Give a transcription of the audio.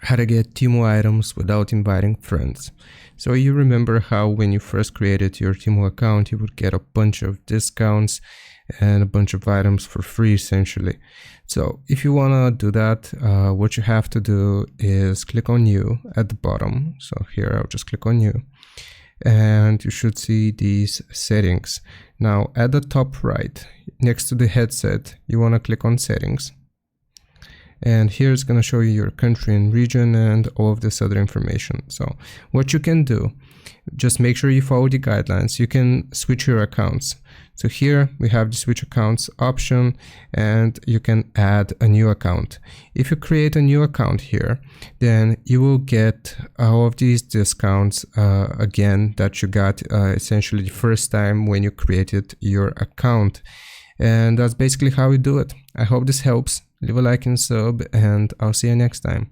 how to get Temu items without inviting friends. So you remember how when you first created your Temu account, you would get a bunch of discounts and a bunch of items for free essentially. So if you want to do that, what you have to do is click on New at the bottom. So here I'll just click on New and you should see these settings. Now at the top right next to the headset, you want to click on Settings. And here it's going to show you your country and region and all of this other information. So what you can do, just make sure you follow the guidelines. You can switch your accounts. So here we have the switch accounts option and you can add a new account. If you create a new account here, then you will get all of these discounts again that you got essentially the first time when you created your account. And that's basically how we do it. I hope this helps. Leave a like and sub, and I'll see you next time.